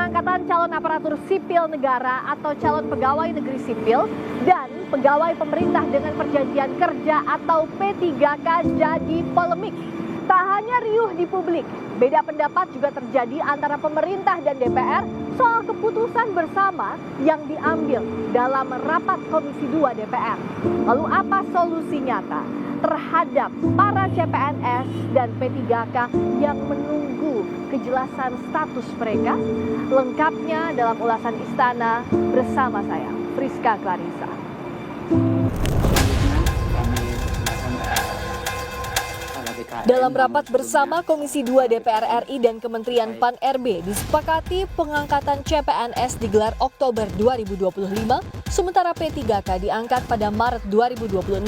pengangkatan calon aparatur sipil negara atau calon pegawai negeri sipil dan pegawai pemerintah dengan perjanjian kerja atau P3K jadi polemik. Tak hanya riuh di publik, beda pendapat juga terjadi antara pemerintah dan DPR soal keputusan bersama yang diambil dalam rapat Komisi 2 DPR. Lalu apa solusi nyata terhadap para CPNS dan P3K yang menunggu kejelasan status mereka? Lengkapnya dalam ulasan Istana bersama saya, Friska Clarissa. Dalam rapat bersama Komisi 2 DPR RI dan Kementerian PAN-RB disepakati pengangkatan CPNS digelar Oktober 2025, sementara P3K diangkat pada Maret 2026.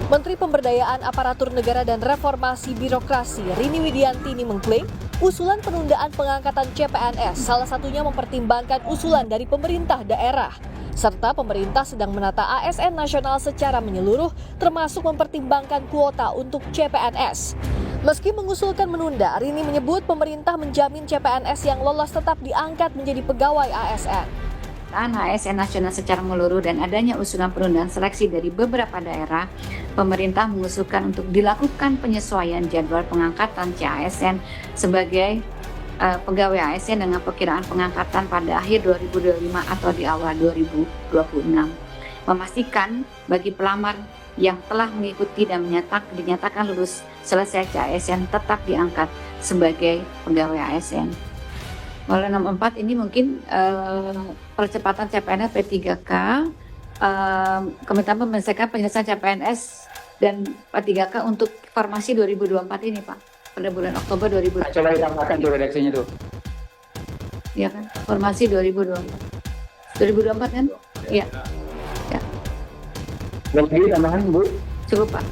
Menteri Pemberdayaan Aparatur Negara dan Reformasi Birokrasi Rini Widiantini mengklaim usulan penundaan pengangkatan CPNS salah satunya mempertimbangkan usulan dari pemerintah daerah. Serta pemerintah sedang menata ASN nasional secara menyeluruh, termasuk mempertimbangkan kuota untuk CPNS. Meski mengusulkan menunda, Rini menyebut pemerintah menjamin CPNS yang lolos tetap diangkat menjadi pegawai ASN. ASN nasional secara menyeluruh dan adanya usulan penundaan seleksi dari beberapa daerah, pemerintah mengusulkan untuk dilakukan penyesuaian jadwal pengangkatan CASN sebagai pegawai ASN dengan perkiraan pengangkatan pada akhir 2025 atau di awal 2026. Memastikan bagi pelamar yang telah mengikuti dan dinyatakan lulus selesai CASN tetap diangkat sebagai pegawai ASN. Oleh nomor 4 ini mungkin percepatan CPNS P3K, Kementerian menyelesaikan penyelesaian CPNS dan P3K untuk formasi 2024 ini Pak. Pada bulan Oktober 2024. Coba ditambahkan tuh redaksinya tuh. Iya kan? Formasi 2024. 2024 kan? Iya. Ya. Lagi tambahan, Bu. Cukup, Pak.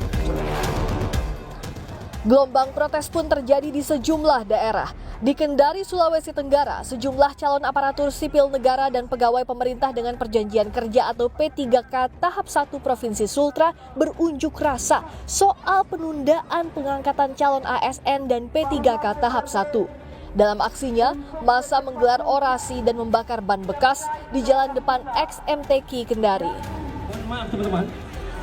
Gelombang protes pun terjadi di sejumlah daerah. Di Kendari, Sulawesi Tenggara, sejumlah calon aparatur sipil negara dan pegawai pemerintah dengan perjanjian kerja atau P3K tahap 1 Provinsi Sultra berunjuk rasa soal penundaan pengangkatan calon ASN dan P3K tahap 1. Dalam aksinya, massa menggelar orasi dan membakar ban bekas di jalan depan XMTQ Kendari.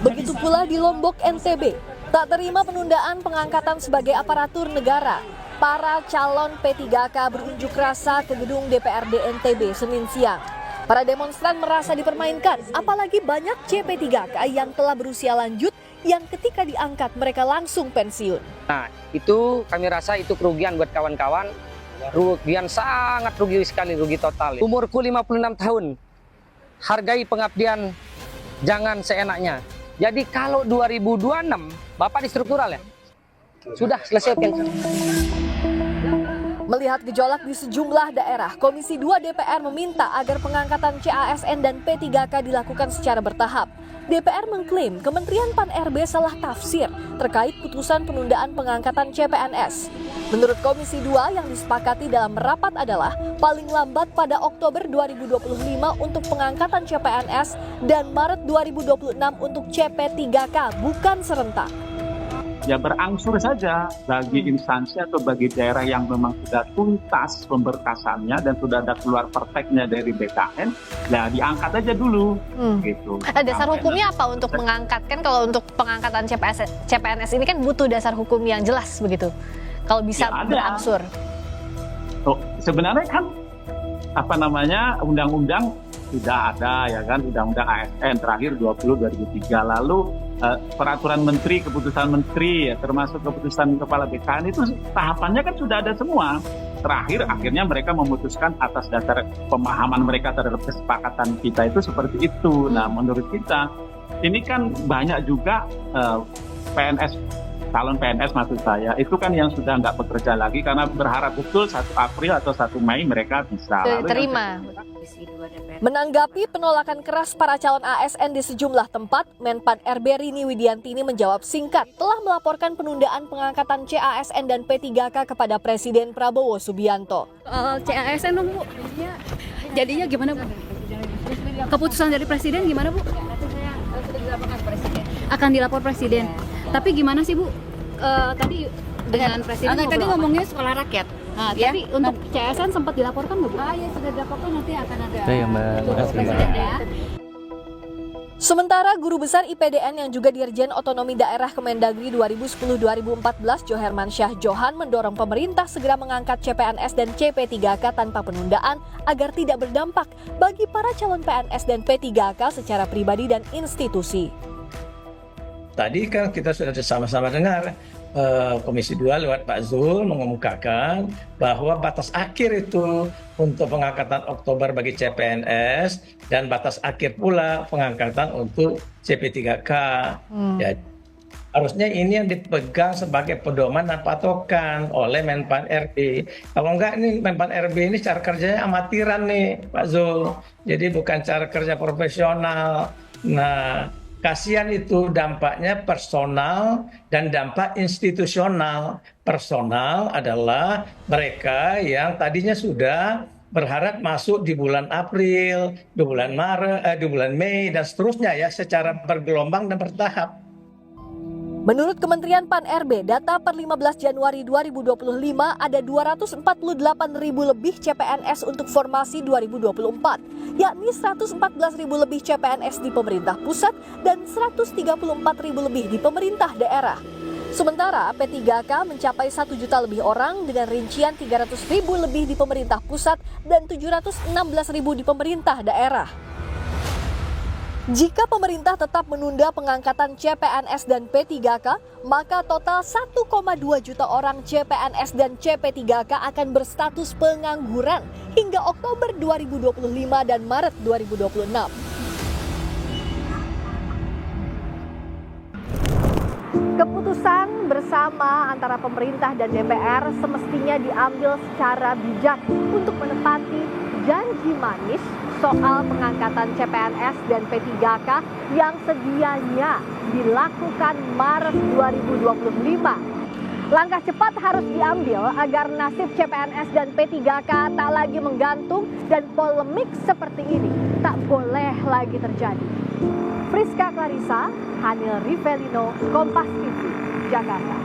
Begitu pula di Lombok, NTB, tak terima penundaan pengangkatan sebagai aparatur negara. Para calon P3K berunjuk rasa ke gedung DPRD NTB Senin siang. Para demonstran merasa dipermainkan, apalagi banyak CP3K yang telah berusia lanjut yang ketika diangkat mereka langsung pensiun. Nah, itu kami rasa itu kerugian buat kawan-kawan. Kerugian sangat rugi sekali, rugi total. Umurku 56 tahun. Hargai pengabdian, jangan seenaknya. Jadi kalau 2026, Bapak di struktural ya? Sudah selesai pensiun. Melihat gejolak di sejumlah daerah, Komisi 2 DPR meminta agar pengangkatan CASN dan P3K dilakukan secara bertahap. DPR mengklaim Kementerian PAN-RB salah tafsir terkait putusan penundaan pengangkatan CPNS. Menurut Komisi 2 yang disepakati dalam rapat adalah paling lambat pada Oktober 2025 untuk pengangkatan CPNS dan Maret 2026 untuk CP3K, bukan serentak. Ya berangsur saja bagi instansi atau bagi daerah yang memang sudah tuntas pemberkasannya dan sudah ada keluar perfectnya dari BKN, ya diangkat aja dulu. Gitu. Dasar hukumnya apa untuk mengangkat? Kan kalau untuk pengangkatan CPNS ini kan butuh dasar hukum yang jelas begitu. Kalau bisa Ya, berangsur. Oh, sebenarnya kan undang-undang sudah ada ya kan, undang-undang ASN terakhir 20/2003, lalu peraturan menteri, keputusan menteri ya, termasuk keputusan kepala BKN itu tahapannya kan sudah ada semua. Terakhir akhirnya mereka memutuskan atas dasar pemahaman mereka terhadap kesepakatan kita itu seperti itu. Nah, menurut kita ini kan banyak juga PNS, calon PNS maksud saya, itu kan yang sudah nggak bekerja lagi karena berharap betul 1 April atau 1 Mei mereka bisa. Terima. Menanggapi penolakan keras para calon ASN di sejumlah tempat, Menpan RB Rini Widiantini menjawab singkat telah melaporkan penundaan pengangkatan CASN dan P3K kepada Presiden Prabowo Subianto. CASN dong Bu, jadinya gimana Bu? Keputusan dari Presiden gimana Bu? Akan dilapor Presiden. Tapi gimana sih Bu? Tadi dengan presiden. Tadi ngomongnya sekolah rakyat. Nah, Ya. tapi untuk CSN sempat dilaporkan nggak Bu? Ya sudah dilaporkan, nanti akan ada. Ya, Mbak. Makasih, Mbak. Ya. Sementara Guru Besar IPDN yang juga Dirjen Otonomi Daerah Kemendagri 2010-2014 Johermansyah Johan mendorong pemerintah segera mengangkat CPNS dan CP3K tanpa penundaan agar tidak berdampak bagi para calon PNS dan P3K secara pribadi dan institusi. Tadi kan kita sudah sama-sama dengar Komisi 2 lewat Pak Zul mengemukakan bahwa batas akhir itu untuk pengangkatan Oktober bagi CPNS dan batas akhir pula pengangkatan untuk CP3K. Ya, harusnya ini yang dipegang sebagai pedoman dan patokan oleh Menpan RB. Kalau enggak, ini Menpan RB ini cara kerjanya amatiran nih Pak Zul. Jadi bukan cara kerja profesional. Nah, kasihan itu dampaknya personal dan dampak institusional. Personal adalah mereka yang tadinya sudah berharap masuk di bulan April, di bulan Maret, di bulan Mei dan seterusnya ya secara bergelombang dan bertahap. Menurut Kementerian Pan-RB, data per 15 Januari 2025 ada 248.000 lebih CPNS untuk formasi 2024, yakni 114.000 lebih CPNS di pemerintah pusat dan 134.000 lebih di pemerintah daerah. Sementara P3K mencapai 1 juta lebih orang dengan rincian 300.000 lebih di pemerintah pusat dan 716.000 di pemerintah daerah. Jika pemerintah tetap menunda pengangkatan CPNS dan P3K, maka total 1,2 juta orang CPNS dan CP3K akan berstatus pengangguran hingga Oktober 2025 dan Maret 2026. Keputusan bersama antara pemerintah dan DPR semestinya diambil secara bijak untuk menepati janji manis soal pengangkatan CPNS dan P3K yang sedianya dilakukan Maret 2025. Langkah cepat harus diambil agar nasib CPNS dan P3K tak lagi menggantung dan polemik seperti ini tak boleh lagi terjadi. Friska Clarissa, Hanil Rivelino, Kompas TV, Jakarta.